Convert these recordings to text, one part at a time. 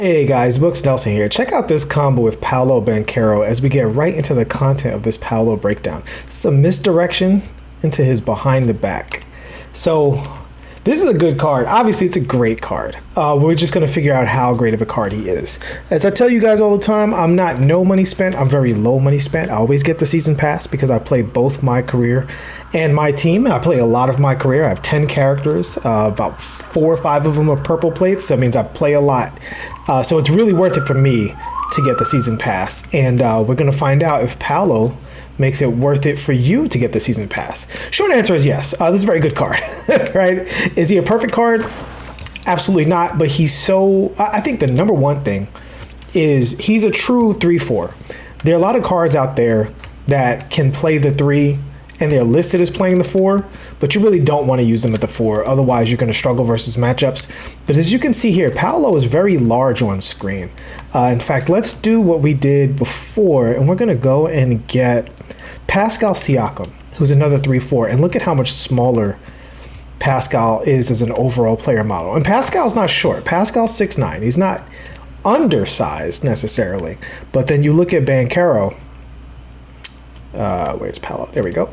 Hey guys, Books Nelson here. Check out this combo with Paolo Banchero as we get right into the content of this Paolo breakdown. This is a misdirection into his behind the back. So this is a good card. Obviously, it's a great card. We're just going to figure out how great of a card he is. As I tell you guys all the time, I'm not no money spent. I'm very low money spent. I always get the season pass because I play both my career and my team. I play a lot of my career. I have 10 characters. About 4 or 5 of them are purple plates. So that means I play a lot. So it's really worth it for me to get the season pass. And we're going to find out if Paolo makes it worth it for you to get the season pass. Short answer is yes. This is a very good card, right? Is he a perfect card? Absolutely not. But he's so, I think the number one thing is he's a true 3-4. There are a lot of cards out there that can play the 3 and they're listed as playing the 4, but you really don't want to use them at the 4. Otherwise, you're going to struggle versus matchups. But as you can see here, Paolo is very large on screen. In fact, let's do what we did before, and we're going to go and get Pascal Siakam, who's another 3-4, and look at how much smaller Pascal is as an overall player model. And Pascal's not short. Pascal's 6'9". He's not undersized necessarily. But then you look at Banchero. Where's Paolo? There we go.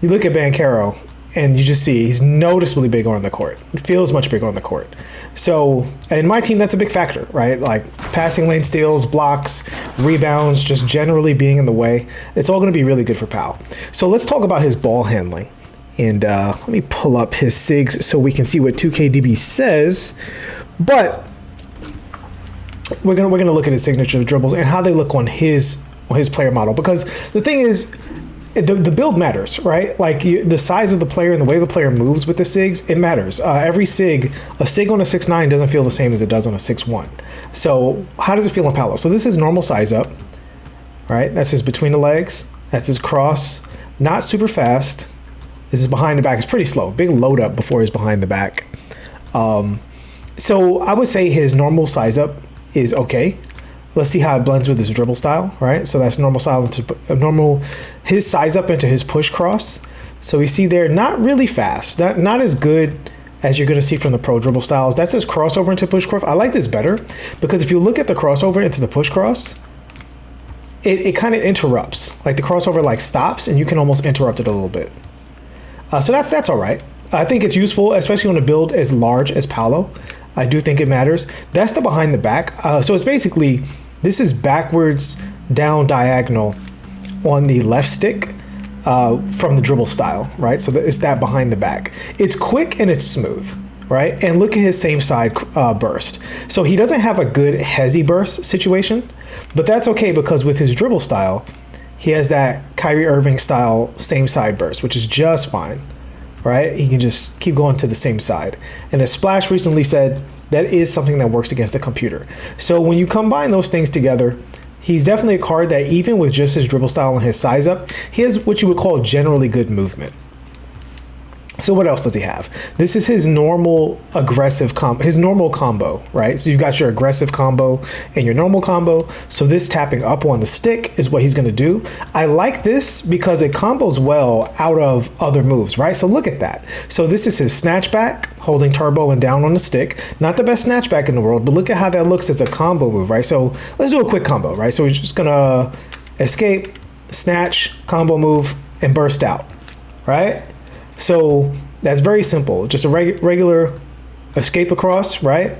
You look at Banchero, and you just see he's noticeably bigger on the court. It feels much bigger on the court. So, in my team, that's a big factor, right? Like passing lane steals, blocks, rebounds, just generally being in the way. It's all going to be really good for Pal. So let's talk about his ball handling. And let me pull up his SIGs so we can see what 2KDB says. But we're gonna look at his signature dribbles and how they look on his player model, because the thing is, the build matters, right? Like the size of the player and the way the player moves with the SIGs, it matters. Every SIG, a SIG on a 6'9" doesn't feel the same as it does on a 6'1". So how does it feel on Paolo? So this is normal size up, right? That's his between the legs. That's his cross. Not super fast. This is behind the back. It's pretty slow. Big load up before he's behind the back. So I would say his normal size up is okay. Let's see how it blends with his dribble style, right? So that's normal style into his size up into his push cross. So we see there, not really fast, not as good as you're going to see from the pro dribble styles. That's his crossover into push cross. I like this better because if you look at the crossover into the push cross, it kind of interrupts. Like the crossover like stops and you can almost interrupt it a little bit. So that's all right. I think it's useful, especially on a build as large as Paolo. I do think it matters. That's the behind the back. So it's basically, this is backwards down diagonal on the left stick from the dribble style, right? So it's that behind the back. It's quick and it's smooth, right? And look at his same side burst. So he doesn't have a good hezzy burst situation, but that's okay because with his dribble style, he has that Kyrie Irving style same side burst, which is just fine. Right? He can just keep going to the same side. And as Splash recently said, that is something that works against the computer. So when you combine those things together, he's definitely a card that even with just his dribble style and his size up, he has what you would call generally good movement. So what else does he have? This is his normal aggressive his normal combo, right? So you've got your aggressive combo and your normal combo. So this tapping up on the stick is what he's going to do. I like this because it combos well out of other moves, right? So look at that. So this is his snatchback, holding turbo and down on the stick. Not the best snatchback in the world, but look at how that looks as a combo move, right? So let's do a quick combo, right? So we're just going to escape, snatch, combo move, and burst out, right? So that's very simple. Just a regular escape across, right?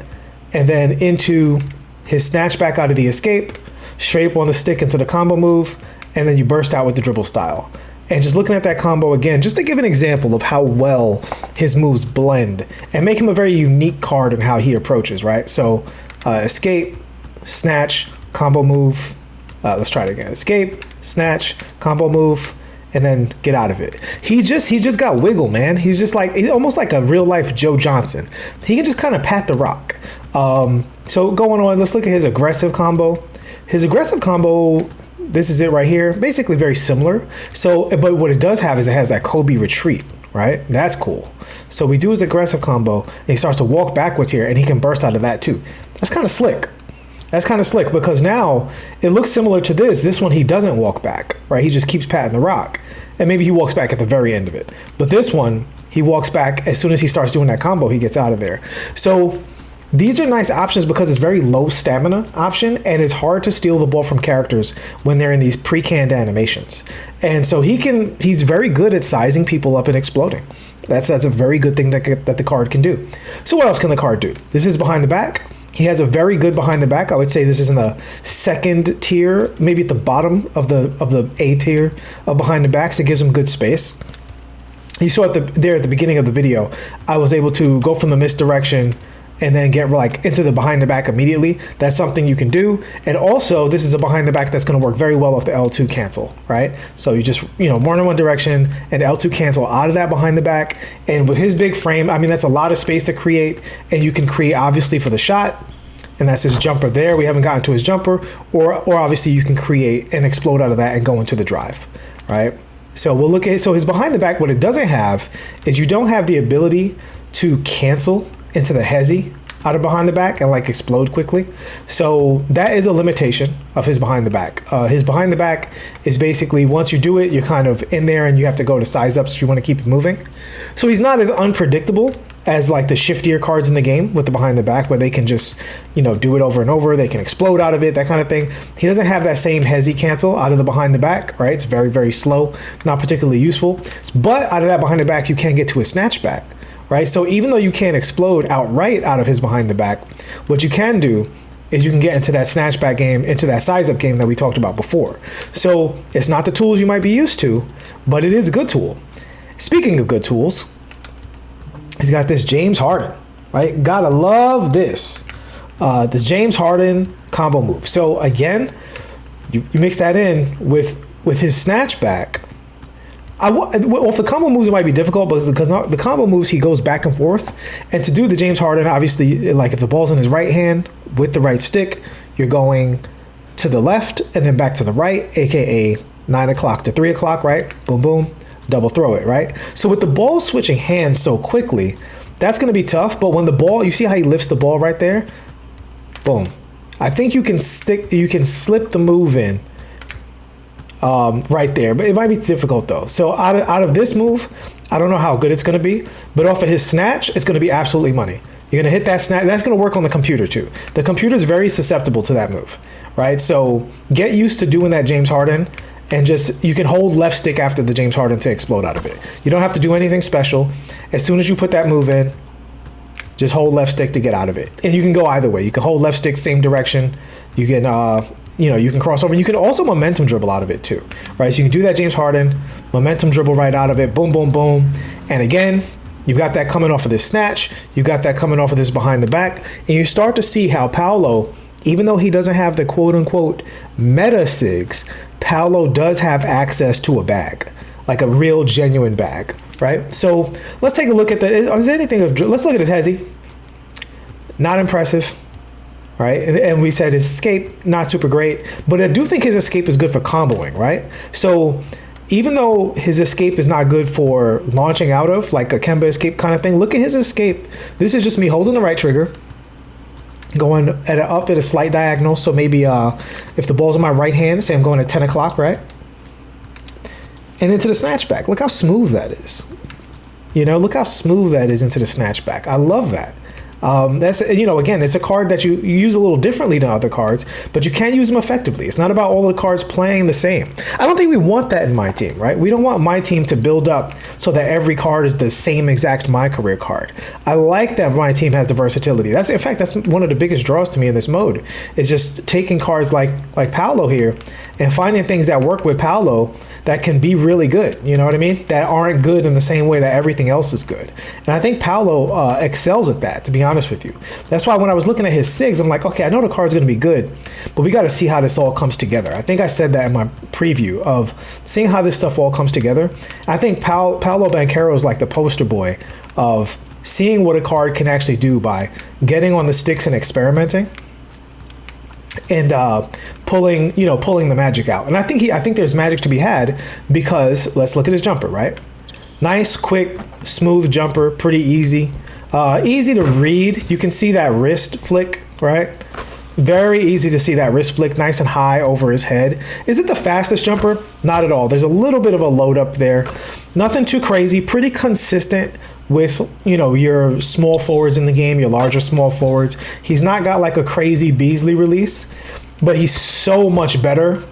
And then into his snatch back out of the escape, straight up on the stick into the combo move, and then you burst out with the dribble style. And just looking at that combo again, just to give an example of how well his moves blend and make him a very unique card in how he approaches, right? So escape, snatch, combo move. Let's try it again. Escape, snatch, combo move, and then get out of it. He just got wiggle, man. He's just like, he's almost like a real life Joe Johnson. He can just kind of pat the rock. So going on, let's look at his aggressive combo. His aggressive combo, this is it right here. Basically very similar. So, but what it does have is it has that Kobe retreat, right? That's cool. So we do his aggressive combo and he starts to walk backwards here and he can burst out of that too. That's kind of slick. That's kind of slick because now it looks similar to this. This one, he doesn't walk back, right? He just keeps patting the rock. And maybe he walks back at the very end of it. But this one, he walks back as soon as he starts doing that combo, he gets out of there. So These are nice options because it's very low stamina option, and it's hard to steal the ball from characters when they're in these pre-canned animations. And so he's very good at sizing people up and exploding. That's a very good thing that the card can do. So what else can the card do? This is behind the back. He has a very good behind the back. I would say this is in the second tier, maybe at the bottom of the A tier of behind the backs. It gives him good space. You saw there at the beginning of the video, I was able to go from the misdirection and then get like into the behind the back immediately. That's something you can do. And also, this is a behind the back that's going to work very well off the L2 cancel, right? So you just, more in one direction and L2 cancel out of that behind the back. And with his big frame, I mean, that's a lot of space to create, and you can create obviously for the shot. And that's his jumper there. We haven't gotten to his jumper, or obviously you can create and explode out of that and go into the drive, right? So we'll look at, so his behind the back, what it doesn't have is you don't have the ability to cancel into the hezzy out of behind the back and like explode quickly. So that is a limitation of his behind the back. His behind the back is basically, once you do it, you're kind of in there and you have to go to size ups if you want to keep it moving. So he's not as unpredictable as like the shiftier cards in the game with the behind the back, where they can just, do it over and over. They can explode out of it, that kind of thing. He doesn't have that same hezzy cancel out of the behind the back, right? It's very, very slow, not particularly useful. But out of that behind the back, you can get to a snatch back, right? So even though you can't explode outright out of his behind the back, what you can do is you can get into that snatchback game, into that size up game that we talked about before. So it's not the tools you might be used to, but it is a good tool. Speaking of good tools, he's got this James Harden, right? Gotta love this. This James Harden combo move. So again, you mix that in with his snatchback. With the combo moves, it might be difficult, but because the combo moves, he goes back and forth. And to do the James Harden, obviously, like if the ball's in his right hand with the right stick, you're going to the left and then back to the right, aka 9 o'clock to 3 o'clock, right? Boom, boom, double throw it, right? So with the ball switching hands so quickly, that's going to be tough. But when the ball, you see how he lifts the ball right there? Boom. I think you can slip the move in right there, but it might be difficult though. So out of this move, I don't know how good it's going to be, but off of his snatch, it's going to be absolutely money. You're going to hit that snatch. That's going to work on the computer too. The computer is very susceptible to that move, right? So get used to doing that James Harden, and just, you can hold left stick after the James Harden to explode out of it. You don't have to do anything special. As soon as you put that move in, just hold left stick to get out of it. And you can go either way. You can hold left stick, same direction. You can, you can cross over. You can also momentum dribble out of it too, right? So you can do that James Harden, momentum dribble right out of it, boom, boom, boom. And again, you've got that coming off of this snatch. You got that coming off of this behind the back. And you start to see how Paolo, even though he doesn't have the quote unquote meta SIGs, Paolo does have access to a bag, like a real genuine bag, right? So let's take a look at let's look at his hezzy. Not impressive. Right, and we said his escape, not super great, but I do think his escape is good for comboing, right? So even though his escape is not good for launching out of, like a Kemba escape kind of thing, look at his escape. This is just me holding the right trigger, going up at a slight diagonal. So maybe if the ball's in my right hand, say I'm going at 10 o'clock, right? And into the snatchback. Look how smooth that is. Look how smooth that is into the snatchback. I love that. That's, again, it's a card that you use a little differently than other cards, but you can use them effectively. It's not about all the cards playing the same. I don't think we want that in Myteam, right? We don't want Myteam to build up so that every card is the same exact My Career card. I like that Myteam has the versatility. That's one of the biggest draws to me in this mode, is just taking cards like Paolo here and finding things that work with Paolo that can be really good, you know what I mean? That aren't good in the same way that everything else is good. And I think Paolo excels at that, to be honest with you. That's why when I was looking at his SIGs, I'm like, okay, I know the card's going to be good, but we got to see how this all comes together. I think I said that in my preview of seeing how this stuff all comes together. I think Paolo Banchero is like the poster boy of seeing what a card can actually do by getting on the sticks and experimenting and pulling the magic out. And I think there's magic to be had, because let's look at his jumper, right? Nice, quick, smooth jumper, pretty easy. Easy to read. You can see that wrist flick, right? Very easy to see that wrist flick, nice and high over his head. Is it the fastest jumper? Not at all. There's a little bit of a load up there. Nothing too crazy, pretty consistent with, your small forwards in the game, your larger small forwards. He's not got like a crazy Beasley release, but he's so much better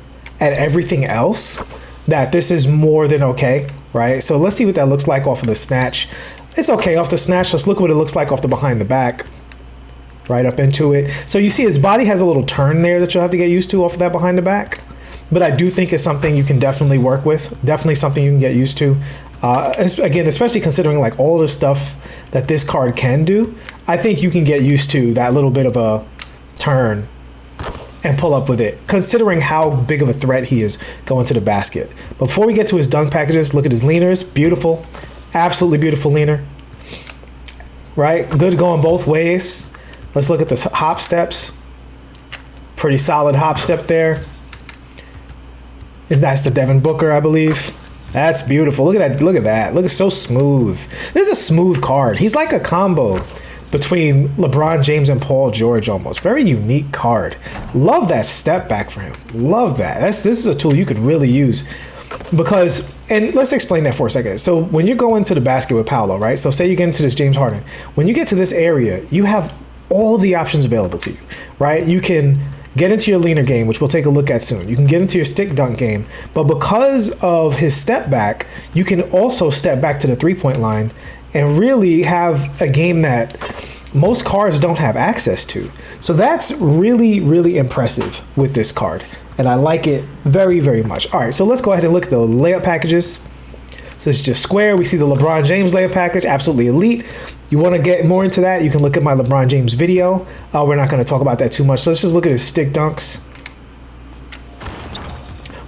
at everything else that this is more than okay, right? So let's see what that looks like off of the snatch. It's okay off the snatch. Let's look what it looks like off the behind the back. Right up into it. So you see his body has a little turn there that you'll have to get used to off of that behind the back. But I do think it's something you can definitely work with. Definitely something you can get used to. Again, especially considering like all the stuff that this card can do, I think you can get used to that little bit of a turn and pull up with it, considering how big of a threat he is going to the basket. Before we get to his dunk packages, look at his leaners. Beautiful. Absolutely beautiful leaner. Right? Good going both ways. Let's look at the hop steps. Pretty solid hop step there. That's the Devin Booker, I believe. That's beautiful. Look at that. Look at that. Look, it's so smooth. This is a smooth card. He's like a combo between LeBron James and Paul George almost. Very unique card. Love that step back for him. Love that. This is a tool you could really use because, and let's explain that for a second. So when you go into the basket with Paolo, right? So say you get into this James Harden. When you get to this area, you have all the options available to you, right? You can get into your leaner game, which we'll take a look at soon. You can get into your stick dunk game, but because of his step back, you can also step back to the three-point line and really have a game that most cards don't have access to. So that's really, really impressive with this card, and I like it very, very much. All right, so let's go ahead and look at the layup packages. So it's just square. We see the LeBron James layup package, absolutely elite. You want to get more into that, you can look at my LeBron James video. We're not going to talk about that too much. So let's just look at his stick dunks.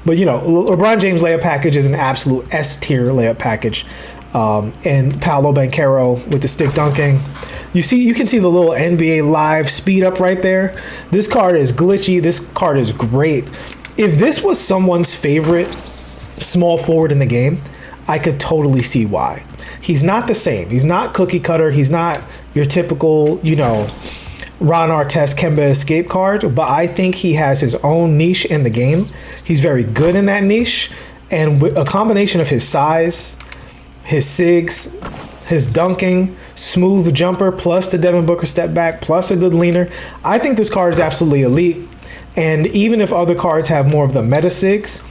But LeBron James layup package is an absolute S tier layup package. And Paolo Banchero with the stick dunking. You can see the little NBA Live speed up right there. This card is glitchy. This card is great. If this was someone's favorite small forward in the game, I could totally see why. He's not the same. He's not cookie cutter. He's not your typical, Ron Artest Kemba escape card, but I think he has his own niche in the game. He's very good in that niche, and with a combination of his size, his sigs, his dunking, smooth jumper, plus the Devin Booker step back, plus a good leaner, I think this card is absolutely elite. And even if other cards have more of the meta sigs,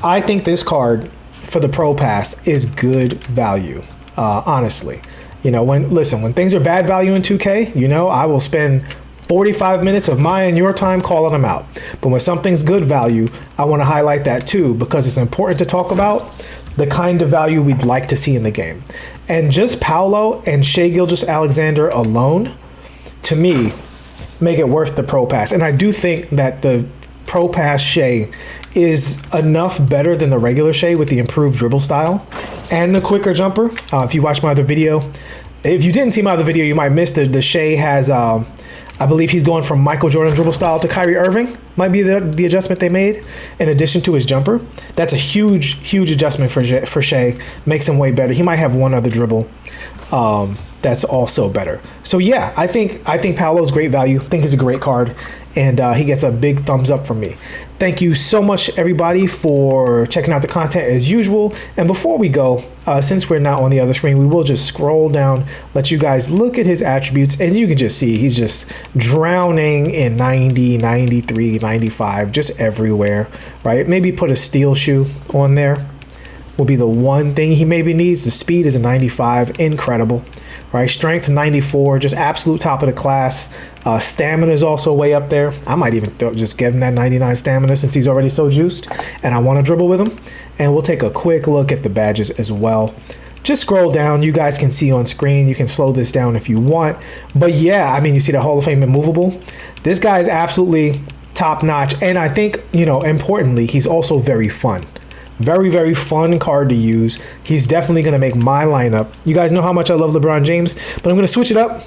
I think this card for the Pro Pass is good value, honestly. When things are bad value in 2K, I will spend 45 minutes of my and your time calling them out. But when something's good value, I want to highlight that too, because it's important to talk about the kind of value we'd like to see in the game. And just Paolo and Shai Gilgeous-Alexander alone, to me, make it worth the Pro Pass. And I do think that the Pro Pass Shai is enough better than the regular Shai with the improved dribble style and the quicker jumper. If you watched my other video, if you didn't see my other video, you might miss the Shai has, I believe he's going from Michael Jordan dribble style to Kyrie Irving, might be the adjustment they made in addition to his jumper. That's a huge, huge adjustment for Shai, makes him way better. He might have one other dribble that's also better. So yeah, I think Paolo's great value. I think he's a great card, and he gets a big thumbs up from me. Thank you so much, everybody, for checking out the content as usual. And before we go, since we're not on the other screen, we will just scroll down, let you guys look at his attributes, and you can just see he's just drowning in 90, 93, 95, just everywhere, right? Maybe put a steel shoe on there will be the one thing he maybe needs. The speed is a 95, incredible, right? Strength 94, just absolute top of the class. Stamina is also way up there. I might even just give him that 99 stamina since he's already so juiced and I want to dribble with him. And we'll take a quick look at the badges as well. Just scroll down. You guys can see on screen. You can slow this down if you want. But yeah, I mean, you see the Hall of Fame immovable. This guy is absolutely top notch. And I think, importantly, he's also very fun. Very, very fun card to use. He's definitely going to make my lineup. You guys know how much I love LeBron James, but I'm going to switch it up,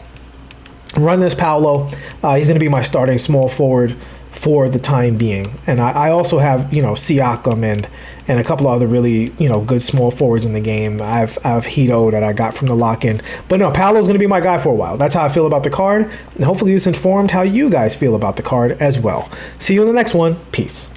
run this Paolo. He's going to be my starting small forward for the time being. And I also have, Siakam and a couple of other really, good small forwards in the game. I have Hito that I got from the lock-in. But no, Paolo's going to be my guy for a while. That's how I feel about the card. And hopefully this informed how you guys feel about the card as well. See you in the next one. Peace.